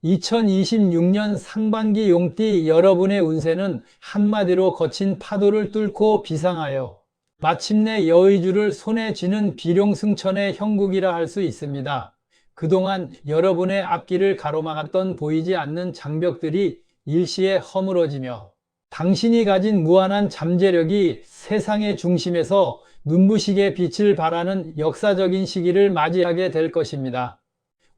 2026년 상반기 용띠 여러분의 운세는 한마디로 거친 파도를 뚫고 비상하여 마침내 여의주를 손에 쥐는 비룡승천의 형국이라 할 수 있습니다. 그동안 여러분의 앞길을 가로막았던 보이지 않는 장벽들이 일시에 허물어지며 당신이 가진 무한한 잠재력이 세상의 중심에서 눈부시게 빛을 발하는 역사적인 시기를 맞이하게 될 것입니다.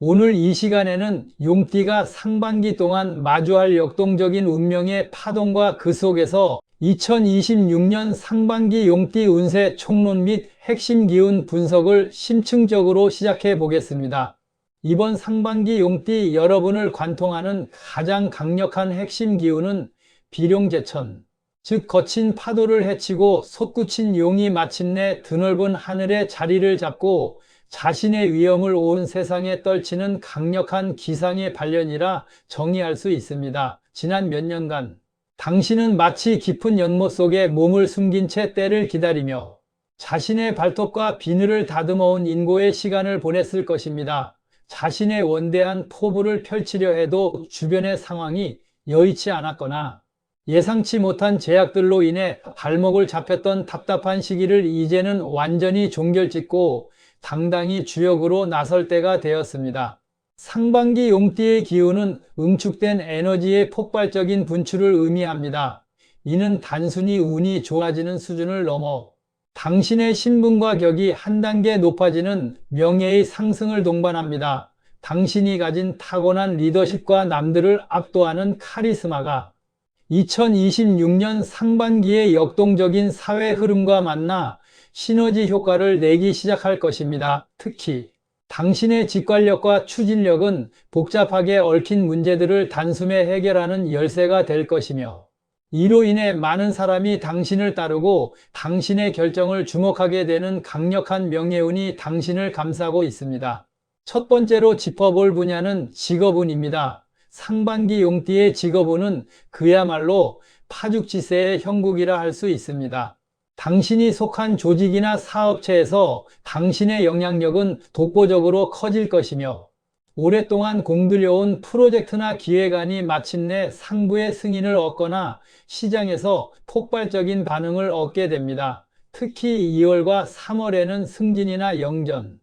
오늘 이 시간에는 용띠가 상반기 동안 마주할 역동적인 운명의 파동과 그 속에서 2026년 상반기 용띠 운세 총론 및 핵심 기운 분석을 심층적으로 시작해 보겠습니다. 이번 상반기 용띠 여러분을 관통하는 가장 강력한 핵심 기운은 비룡제천, 즉 거친 파도를 헤치고 솟구친 용이 마침내 드넓은 하늘에 자리를 잡고 자신의 위엄을 온 세상에 떨치는 강력한 기상의 발현이라 정의할 수 있습니다. 지난 몇 년간 당신은 마치 깊은 연못 속에 몸을 숨긴 채 때를 기다리며 자신의 발톱과 비늘을 다듬어온 인고의 시간을 보냈을 것입니다. 자신의 원대한 포부를 펼치려 해도 주변의 상황이 여의치 않았거나 예상치 못한 제약들로 인해 발목을 잡혔던 답답한 시기를 이제는 완전히 종결짓고 당당히 주역으로 나설 때가 되었습니다. 상반기 용띠의 기운은 응축된 에너지의 폭발적인 분출을 의미합니다. 이는 단순히 운이 좋아지는 수준을 넘어 당신의 신분과 격이 한 단계 높아지는 명예의 상승을 동반합니다. 당신이 가진 타고난 리더십과 남들을 압도하는 카리스마가 2026년 상반기의 역동적인 사회 흐름과 만나 시너지 효과를 내기 시작할 것입니다. 특히 당신의 직관력과 추진력은 복잡하게 얽힌 문제들을 단숨에 해결하는 열쇠가 될 것이며 이로 인해 많은 사람이 당신을 따르고 당신의 결정을 주목하게 되는 강력한 명예운이 당신을 감싸고 있습니다. 첫 번째로 짚어볼 분야는 직업운입니다. 상반기 용띠의 직업운은 그야말로 파죽지세의 형국이라 할 수 있습니다. 당신이 속한 조직이나 사업체에서 당신의 영향력은 독보적으로 커질 것이며 오랫동안 공들여온 프로젝트나 기획안이 마침내 상부의 승인을 얻거나 시장에서 폭발적인 반응을 얻게 됩니다. 특히 2월과 3월에는 승진이나 영전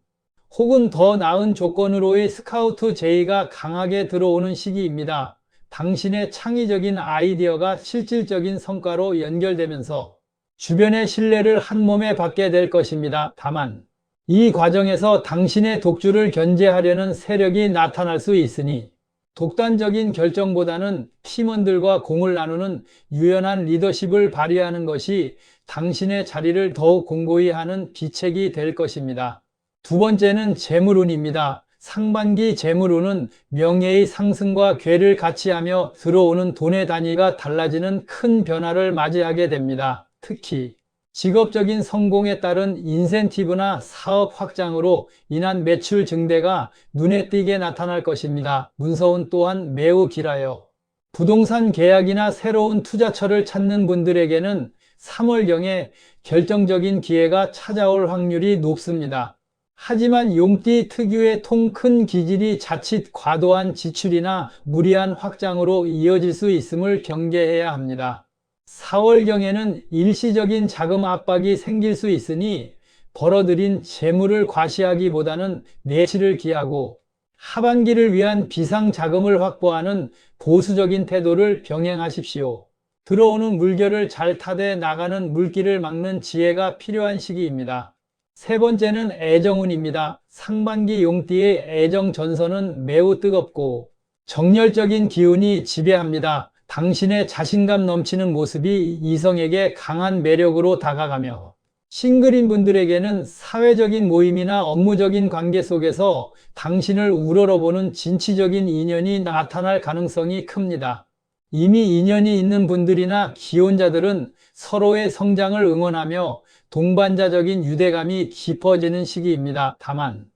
혹은 더 나은 조건으로의 스카우트 제의가 강하게 들어오는 시기입니다. 당신의 창의적인 아이디어가 실질적인 성과로 연결되면서 주변의 신뢰를 한몸에 받게 될 것입니다. 다만 이 과정에서 당신의 독주를 견제하려는 세력이 나타날 수 있으니 독단적인 결정보다는 팀원들과 공을 나누는 유연한 리더십을 발휘하는 것이 당신의 자리를 더욱 공고히 하는 비책이 될 것입니다. 두 번째는 재물운입니다. 상반기 재물운은 명예의 상승과 괴를 같이 하며 들어오는 돈의 단위가 달라지는 큰 변화를 맞이하게 됩니다. 특히 직업적인 성공에 따른 인센티브나 사업 확장으로 인한 매출 증대가 눈에 띄게 나타날 것입니다. 문서운 또한 매우 길어요. 부동산 계약이나 새로운 투자처를 찾는 분들에게는 3월경에 결정적인 기회가 찾아올 확률이 높습니다. 하지만 용띠 특유의 통 큰 기질이 자칫 과도한 지출이나 무리한 확장으로 이어질 수 있음을 경계해야 합니다. 4월경에는 일시적인 자금 압박이 생길 수 있으니 벌어들인 재물을 과시하기보다는 내실을 기하고 하반기를 위한 비상 자금을 확보하는 보수적인 태도를 병행하십시오. 들어오는 물결을 잘 타대 나가는 물길을 막는 지혜가 필요한 시기입니다. 세 번째는 애정운입니다. 상반기 용띠의 애정 전선은 매우 뜨겁고 정열적인 기운이 지배합니다. 당신의 자신감 넘치는 모습이 이성에게 강한 매력으로 다가가며 싱글인 분들에게는 사회적인 모임이나 업무적인 관계 속에서 당신을 우러러보는 진취적인 인연이 나타날 가능성이 큽니다. 이미 인연이 있는 분들이나 기혼자들은 서로의 성장을 응원하며 동반자적인 유대감이 깊어지는 시기입니다. 다만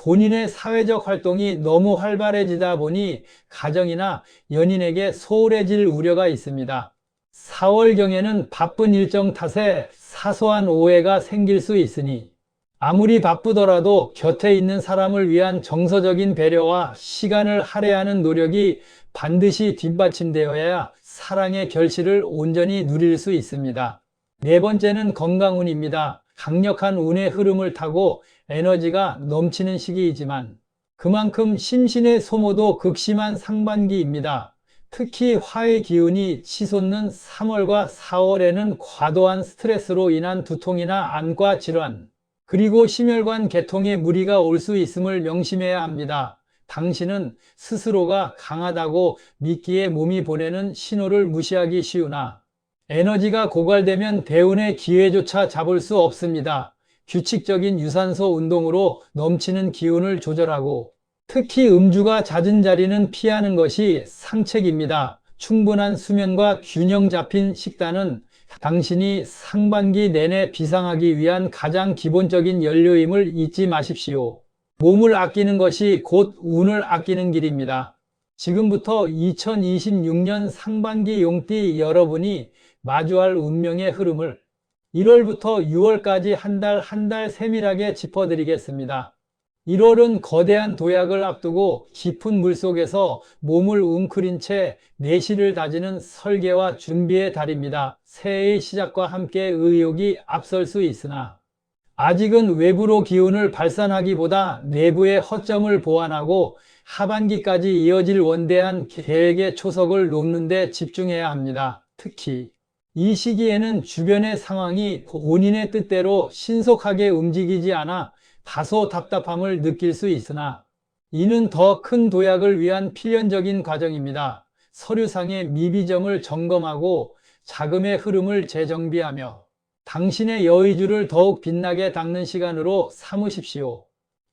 본인의 사회적 활동이 너무 활발해지다 보니 가정이나 연인에게 소홀해질 우려가 있습니다. 4월경에는 바쁜 일정 탓에 사소한 오해가 생길 수 있으니 아무리 바쁘더라도 곁에 있는 사람을 위한 정서적인 배려와 시간을 할애하는 노력이 반드시 뒷받침되어야 사랑의 결실을 온전히 누릴 수 있습니다. 네 번째는 건강운입니다. 강력한 운의 흐름을 타고 에너지가 넘치는 시기이지만 그만큼 심신의 소모도 극심한 상반기입니다. 특히 화의 기운이 치솟는 3월과 4월에는 과도한 스트레스로 인한 두통이나 안과 질환, 그리고 심혈관 계통에 무리가 올 수 있음을 명심해야 합니다. 당신은 스스로가 강하다고 믿기에 몸이 보내는 신호를 무시하기 쉬우나 에너지가 고갈되면 대운의 기회조차 잡을 수 없습니다. 규칙적인 유산소 운동으로 넘치는 기운을 조절하고 특히 음주가 잦은 자리는 피하는 것이 상책입니다. 충분한 수면과 균형 잡힌 식단은 당신이 상반기 내내 비상하기 위한 가장 기본적인 연료임을 잊지 마십시오. 몸을 아끼는 것이 곧 운을 아끼는 길입니다. 지금부터 2026년 상반기 용띠 여러분이 마주할 운명의 흐름을 1월부터 6월까지 한 달 세밀하게 짚어드리겠습니다. 1월은 거대한 도약을 앞두고 깊은 물속에서 몸을 웅크린 채 내실을 다지는 설계와 준비의 달입니다. 새해의 시작과 함께 의욕이 앞설 수 있으나 아직은 외부로 기운을 발산하기보다 내부의 허점을 보완하고 하반기까지 이어질 원대한 계획의 초석을 놓는 데 집중해야 합니다. 특히 이 시기에는 주변의 상황이 본인의 뜻대로 신속하게 움직이지 않아 다소 답답함을 느낄 수 있으나 이는 더 큰 도약을 위한 필연적인 과정입니다. 서류상의 미비점을 점검하고 자금의 흐름을 재정비하며 당신의 여의주를 더욱 빛나게 닦는 시간으로 삼으십시오.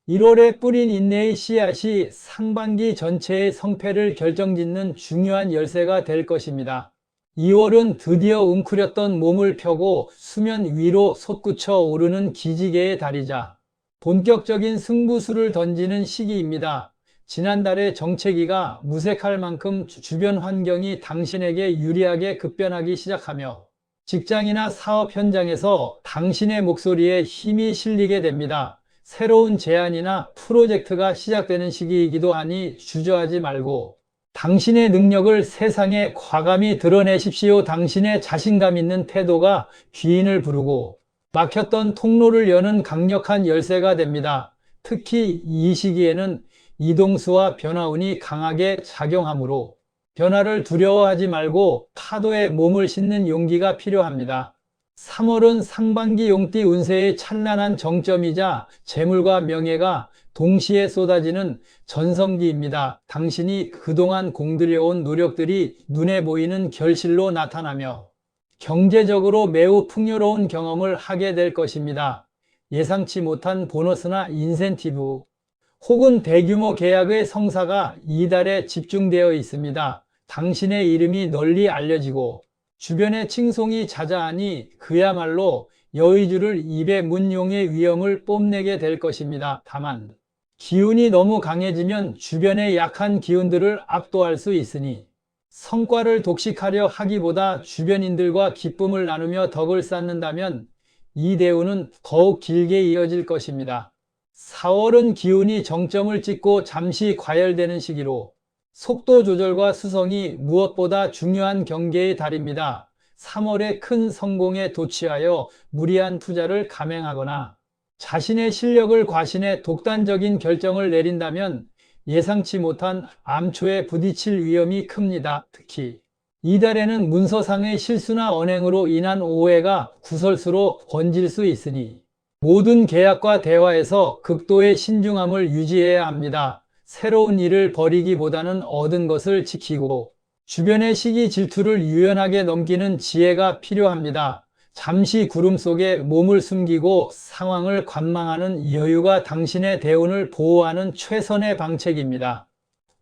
1월에 뿌린 인내의 씨앗이 상반기 전체의 성패를 결정짓는 중요한 열쇠가 될 것입니다. 2월은 드디어 웅크렸던 몸을 펴고 수면 위로 솟구쳐 오르는 기지개의 달이자 본격적인 승부수를 던지는 시기입니다. 지난달의 정체기가 무색할 만큼 주변 환경이 당신에게 유리하게 급변하기 시작하며 직장이나 사업 현장에서 당신의 목소리에 힘이 실리게 됩니다. 새로운 제안이나 프로젝트가 시작되는 시기이기도 하니 주저하지 말고 당신의 능력을 세상에 과감히 드러내십시오. 당신의 자신감 있는 태도가 귀인을 부르고 막혔던 통로를 여는 강력한 열쇠가 됩니다. 특히 이 시기에는 이동수와 변화운이 강하게 작용하므로 변화를 두려워하지 말고 파도에 몸을 싣는 용기가 필요합니다. 3월은 상반기 용띠 운세의 찬란한 정점이자 재물과 명예가 동시에 쏟아지는 전성기입니다. 당신이 그동안 공들여온 노력들이 눈에 보이는 결실로 나타나며 경제적으로 매우 풍요로운 경험을 하게 될 것입니다. 예상치 못한 보너스나 인센티브 혹은 대규모 계약의 성사가 이달에 집중되어 있습니다. 당신의 이름이 널리 알려지고 주변의 칭송이 자자하니 그야말로 여의주를 입에 문 용의 위엄을 뽐내게 될 것입니다. 다만 기운이 너무 강해지면 주변의 약한 기운들을 압도할 수 있으니 성과를 독식하려 하기보다 주변인들과 기쁨을 나누며 덕을 쌓는다면 이 대우는 더욱 길게 이어질 것입니다. 4월은 기운이 정점을 찍고 잠시 과열되는 시기로 속도 조절과 수성이 무엇보다 중요한 경계의 달입니다. 3월에 큰 성공에 도취하여 무리한 투자를 감행하거나 자신의 실력을 과신해 독단적인 결정을 내린다면 예상치 못한 암초에 부딪힐 위험이 큽니다. 특히 이달에는 문서상의 실수나 언행으로 인한 오해가 구설수로 번질 수 있으니 모든 계약과 대화에서 극도의 신중함을 유지해야 합니다. 새로운 일을 벌이기보다는 얻은 것을 지키고 주변의 시기 질투를 유연하게 넘기는 지혜가 필요합니다. 잠시 구름 속에 몸을 숨기고 상황을 관망하는 여유가 당신의 대운을 보호하는 최선의 방책입니다.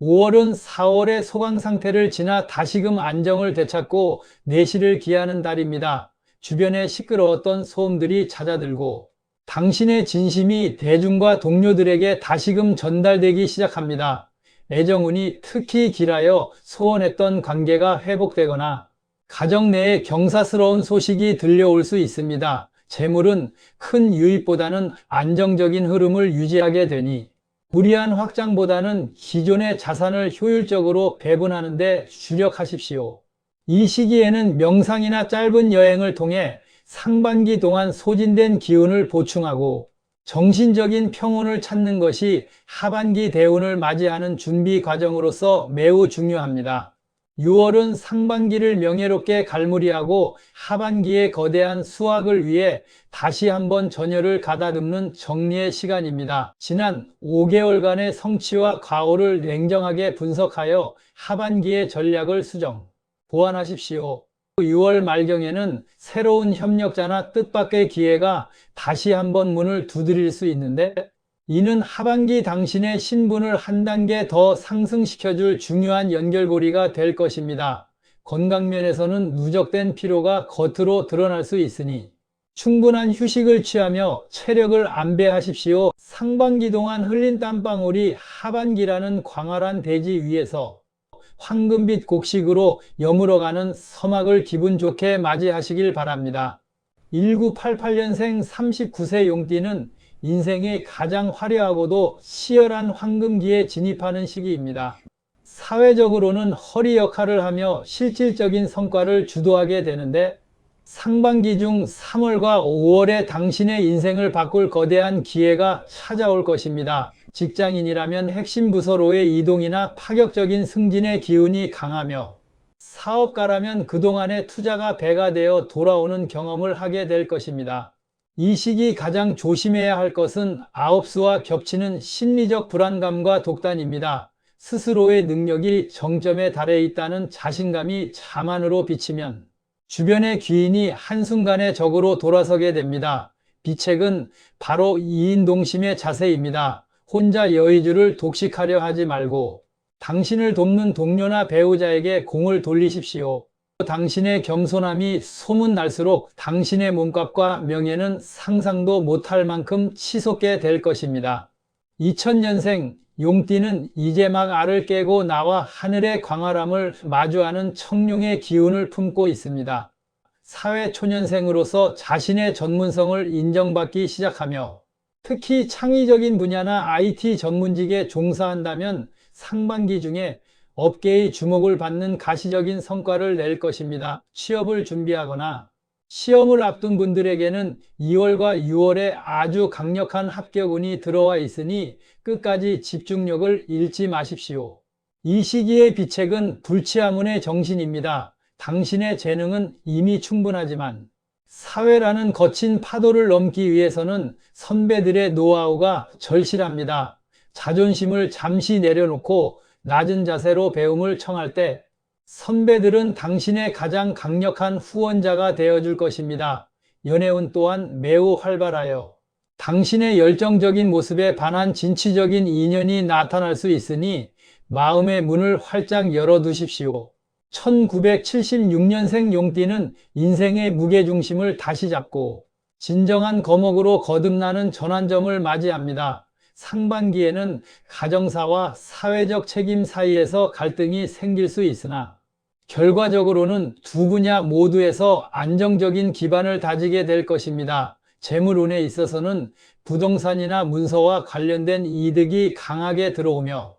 5월은 4월의 소강 상태를 지나 다시금 안정을 되찾고 내실을 기하는 달입니다. 주변에 시끄러웠던 소음들이 잦아들고 당신의 진심이 대중과 동료들에게 다시금 전달되기 시작합니다. 애정운이 특히 길하여 소원했던 관계가 회복되거나 가정 내에 경사스러운 소식이 들려올 수 있습니다. 재물은 큰 유입보다는 안정적인 흐름을 유지하게 되니 무리한 확장보다는 기존의 자산을 효율적으로 배분하는 데 주력하십시오. 이 시기에는 명상이나 짧은 여행을 통해 상반기 동안 소진된 기운을 보충하고 정신적인 평온을 찾는 것이 하반기 대운을 맞이하는 준비 과정으로서 매우 중요합니다. 6월은 상반기를 명예롭게 갈무리하고 하반기의 거대한 수확을 위해 다시 한번 전열을 가다듬는 정리의 시간입니다. 지난 5개월간의 성취와 과오를 냉정하게 분석하여 하반기의 전략을 수정, 보완하십시오. 6월 말경에는 새로운 협력자나 뜻밖의 기회가 다시 한번 문을 두드릴 수 있는데, 이는 하반기 당신의 신분을 한 단계 더 상승시켜줄 중요한 연결고리가 될 것입니다. 건강면에서는 누적된 피로가 겉으로 드러날 수 있으니 충분한 휴식을 취하며 체력을 안배하십시오. 상반기 동안 흘린 땀방울이 하반기라는 광활한 대지 위에서 황금빛 곡식으로 여물어가는 서막을 기분 좋게 맞이하시길 바랍니다. 1988년생 39세 용띠는 인생의 가장 화려하고도 치열한 황금기에 진입하는 시기입니다. 사회적으로는 허리 역할을 하며 실질적인 성과를 주도하게 되는데, 상반기 중 3월과 5월에 당신의 인생을 바꿀 거대한 기회가 찾아올 것입니다. 직장인이라면 핵심 부서로의 이동이나 파격적인 승진의 기운이 강하며, 사업가라면 그동안의 투자가 배가 되어 돌아오는 경험을 하게 될 것입니다. 이 시기 가장 조심해야 할 것은 아홉수와 겹치는 심리적 불안감과 독단입니다. 스스로의 능력이 정점에 달해 있다는 자신감이 자만으로 비치면 주변의 귀인이 한순간에 적으로 돌아서게 됩니다. 비책은 바로 이인동심의 자세입니다. 혼자 여의주를 독식하려 하지 말고 당신을 돕는 동료나 배우자에게 공을 돌리십시오. 당신의 겸손함이 소문날수록 당신의 몸값과 명예는 상상도 못할 만큼 치솟게 될 것입니다. 2000년생 용띠는 이제 막 알을 깨고 나와 하늘의 광활함을 마주하는 청룡의 기운을 품고 있습니다. 사회초년생으로서 자신의 전문성을 인정받기 시작하며, 특히 창의적인 분야나 IT 전문직에 종사한다면 상반기 중에 업계의 주목을 받는 가시적인 성과를 낼 것입니다. 취업을 준비하거나 시험을 앞둔 분들에게는 2월과 6월에 아주 강력한 합격운이 들어와 있으니 끝까지 집중력을 잃지 마십시오. 이 시기의 비책은 불치아문의 정신입니다. 당신의 재능은 이미 충분하지만 사회라는 거친 파도를 넘기 위해서는 선배들의 노하우가 절실합니다. 자존심을 잠시 내려놓고 낮은 자세로 배움을 청할 때 선배들은 당신의 가장 강력한 후원자가 되어줄 것입니다. 연애운 또한 매우 활발하여 당신의 열정적인 모습에 반한 진취적인 인연이 나타날 수 있으니 마음의 문을 활짝 열어두십시오. 1976년생 용띠는 인생의 무게중심을 다시 잡고 진정한 거목으로 거듭나는 전환점을 맞이합니다. 상반기에는 가정사와 사회적 책임 사이에서 갈등이 생길 수 있으나 결과적으로는 두 분야 모두에서 안정적인 기반을 다지게 될 것입니다. 재물운에 있어서는 부동산이나 문서와 관련된 이득이 강하게 들어오며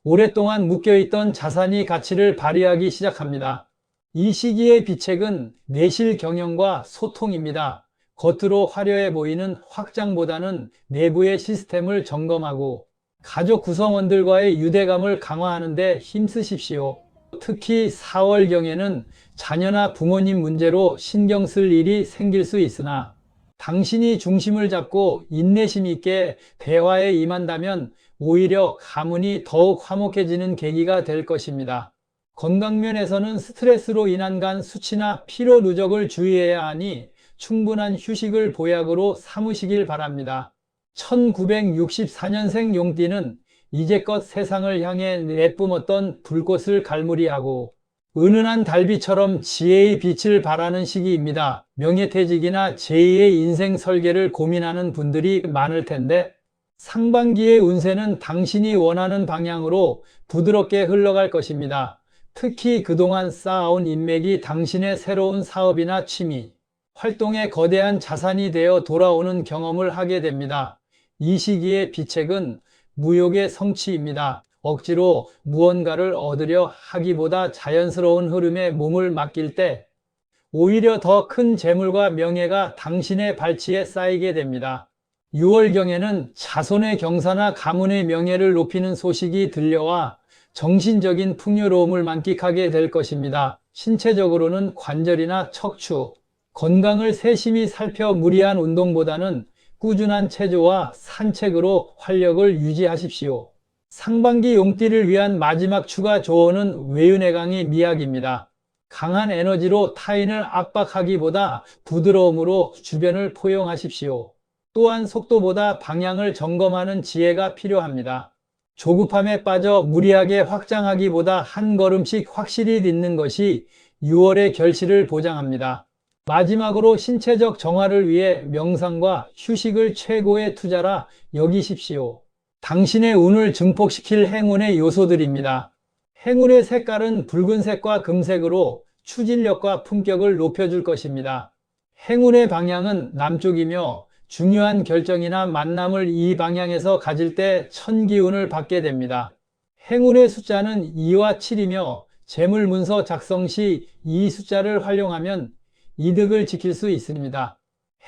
오랫동안 묶여있던 자산이 가치를 발휘하기 시작합니다. 이 시기의 비책은 내실 경영과 소통입니다. 겉으로 화려해 보이는 확장보다는 내부의 시스템을 점검하고 가족 구성원들과의 유대감을 강화하는 데 힘쓰십시오. 특히 4월경에는 자녀나 부모님 문제로 신경 쓸 일이 생길 수 있으나 당신이 중심을 잡고 인내심 있게 대화에 임한다면 오히려 가문이 더욱 화목해지는 계기가 될 것입니다. 건강면에서는 스트레스로 인한 간 수치나 피로 누적을 주의해야 하니 충분한 휴식을 보약으로 삼으시길 바랍니다. 1964년생 용띠는 이제껏 세상을 향해 내뿜었던 불꽃을 갈무리하고 은은한 달빛처럼 지혜의 빛을 발하는 시기입니다. 명예퇴직이나 제2의 인생 설계를 고민하는 분들이 많을 텐데, 상반기의 운세는 당신이 원하는 방향으로 부드럽게 흘러갈 것입니다. 특히 그동안 쌓아온 인맥이 당신의 새로운 사업이나 취미, 활동의 거대한 자산이 되어 돌아오는 경험을 하게 됩니다. 이 시기의 비책은 무욕의 성취입니다. 억지로 무언가를 얻으려 하기보다 자연스러운 흐름에 몸을 맡길 때 오히려 더 큰 재물과 명예가 당신의 발치에 쌓이게 됩니다. 6월경에는 자손의 경사나 가문의 명예를 높이는 소식이 들려와 정신적인 풍요로움을 만끽하게 될 것입니다. 신체적으로는 관절이나 척추, 건강을 세심히 살펴 무리한 운동보다는 꾸준한 체조와 산책으로 활력을 유지하십시오. 상반기 용띠를 위한 마지막 추가 조언은 외윤의 강의 미학입니다. 강한 에너지로 타인을 압박하기보다 부드러움으로 주변을 포용하십시오. 또한 속도보다 방향을 점검하는 지혜가 필요합니다. 조급함에 빠져 무리하게 확장하기보다 한 걸음씩 확실히 딛는 것이 6월의 결실을 보장합니다. 마지막으로 신체적 정화를 위해 명상과 휴식을 최고의 투자라 여기십시오. 당신의 운을 증폭시킬 행운의 요소들입니다. 행운의 색깔은 붉은색과 금색으로 추진력과 품격을 높여줄 것입니다. 행운의 방향은 남쪽이며 중요한 결정이나 만남을 이 방향에서 가질 때 천기운을 받게 됩니다. 행운의 숫자는 2와 7이며 재물 문서 작성 시 이 숫자를 활용하면 이득을 지킬 수 있습니다.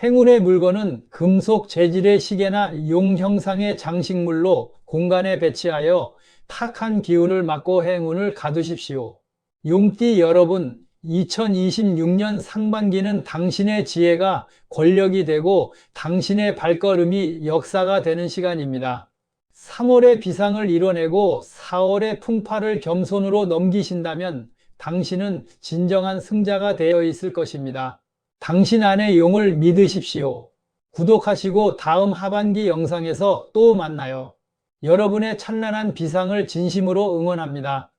행운의 물건은 금속 재질의 시계나 용 형상의 장식물로 공간에 배치하여 탁한 기운을 막고 행운을 가두십시오. 용띠 여러분, 2026년 상반기는 당신의 지혜가 권력이 되고 당신의 발걸음이 역사가 되는 시간입니다. 3월의 비상을 이뤄내고 4월의 풍파를 겸손으로 넘기신다면 당신은 진정한 승자가 되어 있을 것입니다. 당신 안의 용을 믿으십시오. 구독하시고 다음 하반기 영상에서 또 만나요. 여러분의 찬란한 비상을 진심으로 응원합니다.